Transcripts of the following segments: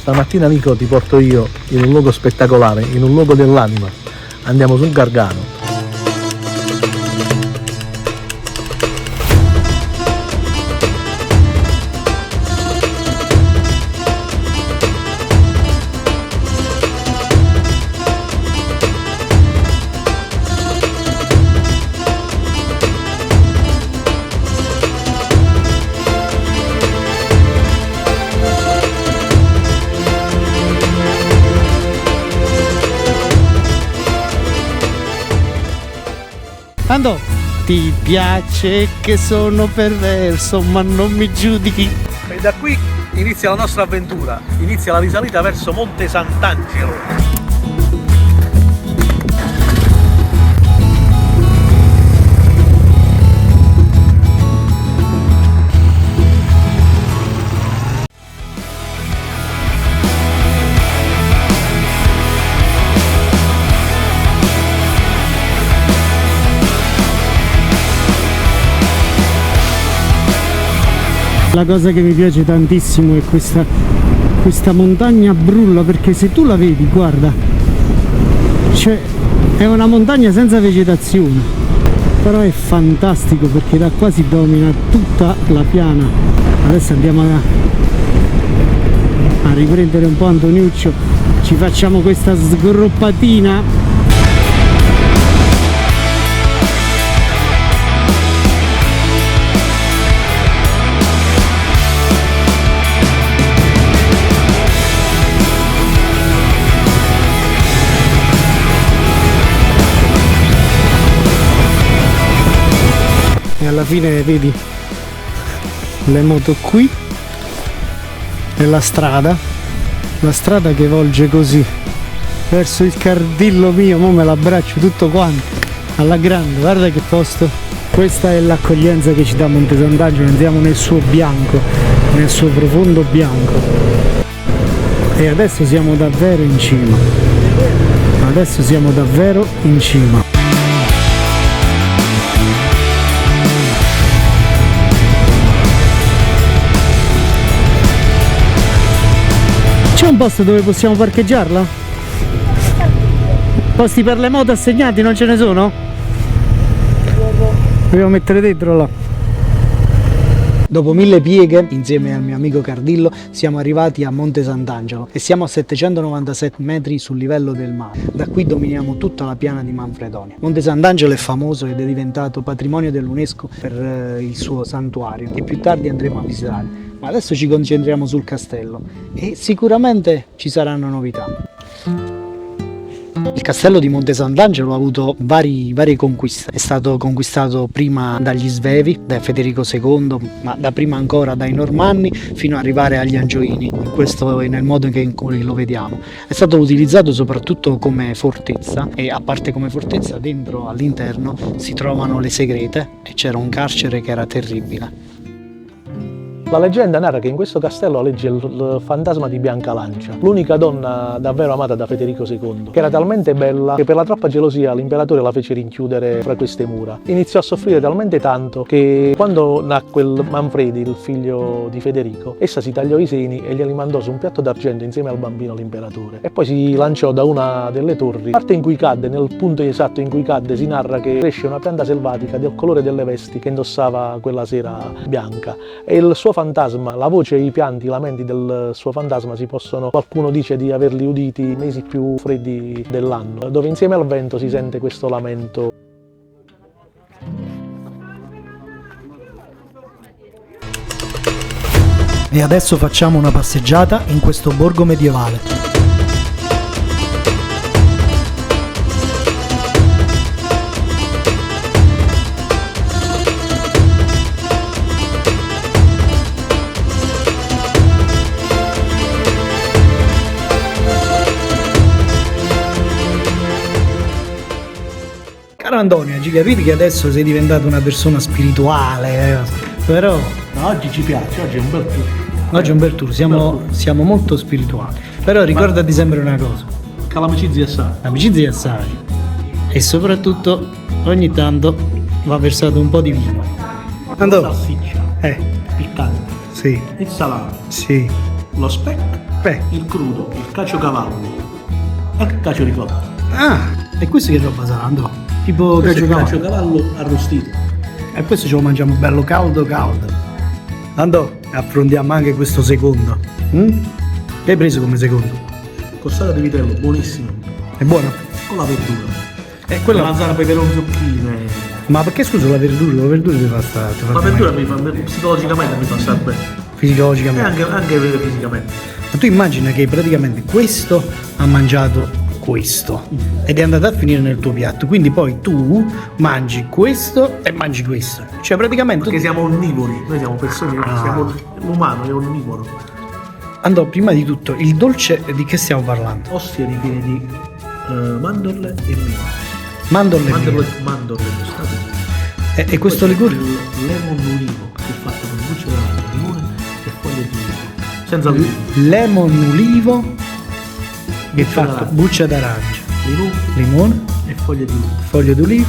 Stamattina Nico ti porto io in un luogo spettacolare, in un luogo dell'anima. Andiamo sul Gargano. Ando, ti piace che sono perverso ma non mi giudichi? E da qui inizia la nostra avventura, inizia la risalita verso Monte Sant'Angelo. La cosa che mi piace tantissimo è questa montagna brulla, perché se tu la vedi, guarda, cioè è una montagna senza vegetazione, però è fantastico perché da qua si domina tutta la piana. Adesso andiamo a riprendere un po' Antoniuccio, ci facciamo questa sgroppatina. E alla fine vedi le moto qui e la strada che volge così verso il Cardillo mio. Mo me l'abbraccio tutto quanto alla grande, guarda che posto. Questa è l'accoglienza che ci dà Monte Sant'Angelo, andiamo nel suo bianco, nel suo profondo bianco. E adesso siamo davvero in cima, adesso siamo davvero in cima. C'è un posto dove possiamo parcheggiarla? Posti per le moto assegnati non ce ne sono? Dobbiamo mettere dentro là. Dopo 1000 pieghe, insieme al mio amico Cardillo, siamo arrivati a Monte Sant'Angelo e siamo a 797 metri sul livello del mare. Da qui dominiamo tutta la piana di Manfredonia. Monte Sant'Angelo è famoso ed è diventato patrimonio dell'UNESCO per il suo santuario, che più tardi andremo a visitare. Ma adesso ci concentriamo sul castello e sicuramente ci saranno novità. Il castello di Monte Sant'Angelo ha avuto varie conquiste. È stato conquistato prima dagli Svevi, da Federico II, ma da prima ancora dai Normanni fino ad arrivare agli Angioini. Questo è nel modo in cui lo vediamo. È stato utilizzato soprattutto come fortezza e a parte come fortezza, dentro all'interno si trovano le segrete e c'era un carcere che era terribile. La leggenda narra che in questo castello aleggia il fantasma di Bianca Lancia, l'unica donna davvero amata da Federico II, che era talmente bella che per la troppa gelosia l'imperatore la fece rinchiudere fra queste mura. Iniziò a soffrire talmente tanto che quando nacque il Manfredi, il figlio di Federico, essa si tagliò i seni e glieli mandò su un piatto d'argento insieme al bambino all'imperatore. E poi si lanciò da una delle torri. La parte in cui cadde, nel punto esatto in cui cadde, si narra che cresce una pianta selvatica del colore delle vesti che indossava quella sera Bianca. E il suo fantasma, la voce, i pianti, i lamenti del suo fantasma qualcuno dice di averli uditi nei mesi più freddi dell'anno, dove insieme al vento si sente questo lamento. E adesso facciamo una passeggiata in questo borgo medievale. Caro Antonio, ci capite che adesso sei diventato una persona spirituale, però Oggi ci piace, oggi è un bel tour. oggi è un bel tour, siamo molto spirituali. Però ricordati sempre una cosa, Che l'amicizia è sana. l'amicizia è assai e soprattutto ogni tanto va versato un po' di vino. Antonio, Salsiccia, piccante, sì, il salame, sì, lo speck il crudo, il caciocavallo, il cacio ricotta. Ah, e questo che roba sarà, Andò? Tipo Questo è il caciocavallo. caciocavallo arrostito. E questo ce lo mangiamo bello caldo caldo. Andò, affrontiamo anche questo secondo. Che hai preso come secondo? Costata di vitello, buonissimo. È buono? Con la verdura. E Quella quella... manzana, peperoni, zucchine. Ma perché scusa la verdura? La verdura ti fa stare. La verdura mi fa, psicologicamente mi fa stare bene. E Fisiologicamente. anche fisicamente. Ma tu immagina che praticamente questo ha mangiato questo ed è andato a finire nel tuo piatto, quindi poi tu mangi questo e mangi questo, cioè praticamente Perché siamo onnivori, noi siamo persone, l'umano è onnivoro. Andò, prima di tutto il dolce di che stiamo parlando? Ostie ripiene di mandorle e miele. Mandorle, Mandorle tostate. e questo liquore? Il lemon d'ulivo, che è fatto con buccia d'arancia, limone e foglie di ulivo. Senza ulivo. Lemon ulivo che è Buccia fatto d'arancia. buccia d'arancia, Limone limone, e foglie di ulivo. foglie d'olivo,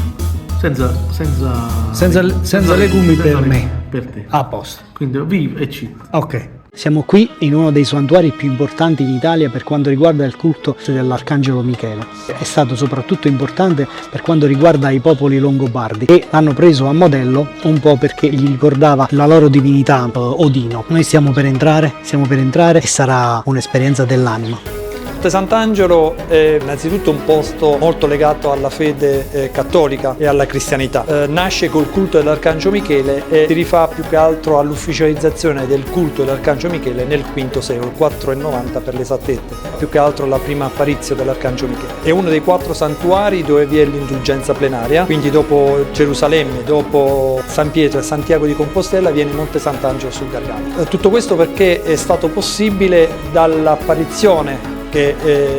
Senza legumi per me. Per te. a posto. Quindi vivo e ci. Ok. Siamo qui in uno dei santuari più importanti in Italia per quanto riguarda il culto dell'Arcangelo Michele. È stato soprattutto importante per quanto riguarda i popoli longobardi, che l'hanno preso a modello un po' perché gli ricordava la loro divinità Odino. Noi stiamo per entrare e sarà un'esperienza dell'anima. Monte Sant'Angelo è innanzitutto un posto molto legato alla fede cattolica e alla cristianità. Nasce col culto dell'Arcangelo Michele e si rifà più che altro all'ufficializzazione del culto dell'Arcangelo Michele nel V secolo, 490 per l'esattezza, più che altro la prima apparizione dell'Arcangelo Michele. È uno dei 4 santuari dove vi è l'indulgenza plenaria, quindi dopo Gerusalemme, dopo San Pietro e Santiago di Compostela viene Monte Sant'Angelo sul Gargano. Tutto questo perché è stato possibile dall'apparizione che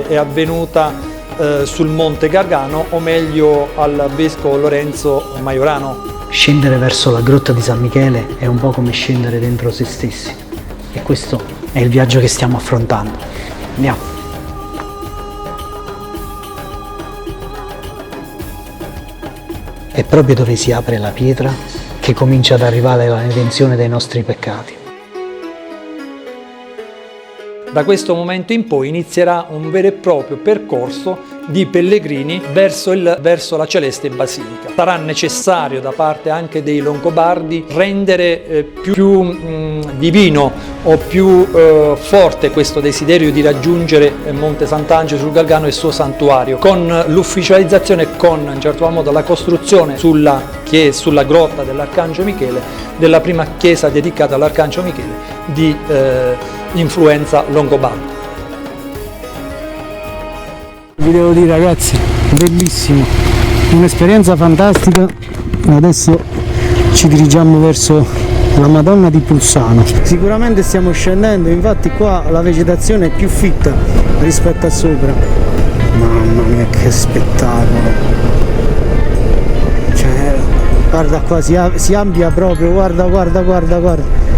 è avvenuta sul Monte Gargano, o meglio al vescovo Lorenzo Majorano. Scendere verso la grotta di San Michele è un po' come scendere dentro se stessi, e questo è il viaggio che stiamo affrontando. Andiamo. È proprio dove si apre la pietra che comincia ad arrivare la redenzione dei nostri peccati. Da questo momento in poi inizierà un vero e proprio percorso di pellegrini verso la celeste basilica. Sarà necessario da parte anche dei Longobardi rendere più divino o più forte questo desiderio di raggiungere Monte Sant'Angelo sul Gargano e il suo santuario, con l'ufficializzazione, con in certo modo la costruzione sulla grotta dell'Arcangelo Michele, della prima chiesa dedicata all'Arcangelo Michele di influenza longobarda. Vi devo dire ragazzi, bellissimo, un'esperienza fantastica. Adesso ci dirigiamo verso la Madonna di Pulsano. Sicuramente stiamo scendendo, infatti qua la vegetazione è più fitta rispetto a sopra. Mamma mia che spettacolo, cioè guarda qua, si amplia proprio, guarda.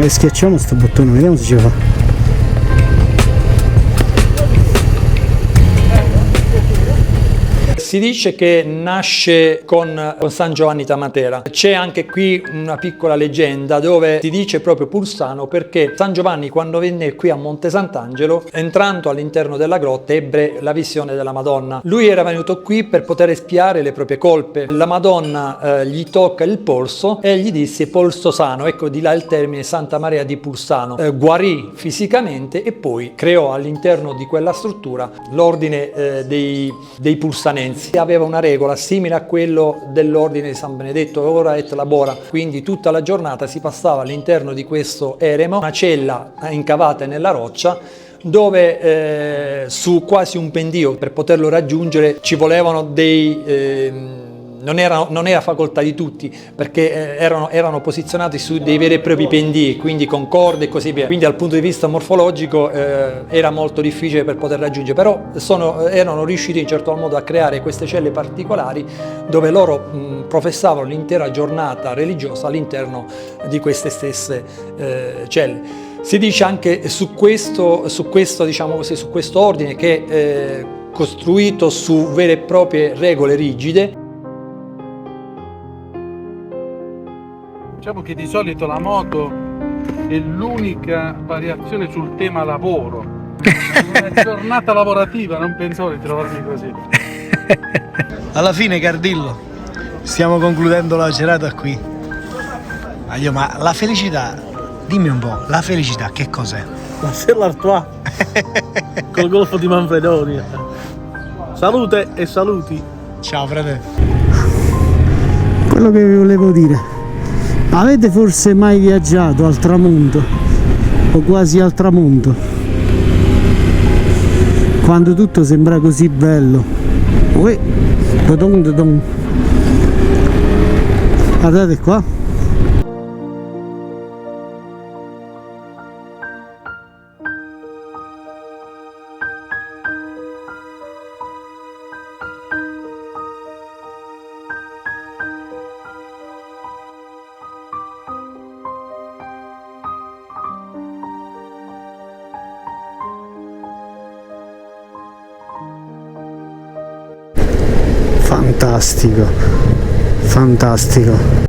E schiacciamo sto bottone, vediamo se ce la fa. Si dice che nasce con San Giovanni da Matera. C'è anche qui una piccola leggenda dove si dice proprio Pulsano perché San Giovanni, quando venne qui a Monte Sant'Angelo, entrando all'interno della grotta ebbe la visione della Madonna. Lui era venuto qui per poter espiare le proprie colpe. La Madonna gli tocca il polso e gli disse polso sano, ecco di là il termine Santa Maria di Pulsano. Guarì fisicamente e poi creò all'interno di quella struttura l'ordine dei Pulsanensi. Aveva una regola simile a quello dell'ordine di San Benedetto, ora et labora, quindi tutta la giornata si passava all'interno di questo eremo, una cella incavata nella roccia, dove su quasi un pendio per poterlo raggiungere ci volevano dei non era facoltà di tutti, perché erano posizionati su dei veri e propri pendii, quindi con corde e così via, quindi dal punto di vista morfologico era molto difficile per poter raggiungere, però erano riusciti in certo modo a creare queste celle particolari dove loro professavano l'intera giornata religiosa all'interno di queste stesse celle. Si dice anche su questo diciamo così, su questo ordine che è costruito su vere e proprie regole rigide. Diciamo che di solito la moto è l'unica variazione sul tema lavoro. Una giornata lavorativa, non pensavo di trovarmi così. Alla fine, Cardillo, stiamo concludendo la serata qui. Ma la felicità, dimmi un po', la felicità che cos'è? La Stella Artois col golfo di Manfredonia. Salute e saluti. Ciao fratello. Quello che vi volevo dire, avete forse mai viaggiato al tramonto o quasi al tramonto, quando tutto sembra così bello? Guardate qua. Fantastico, fantastico.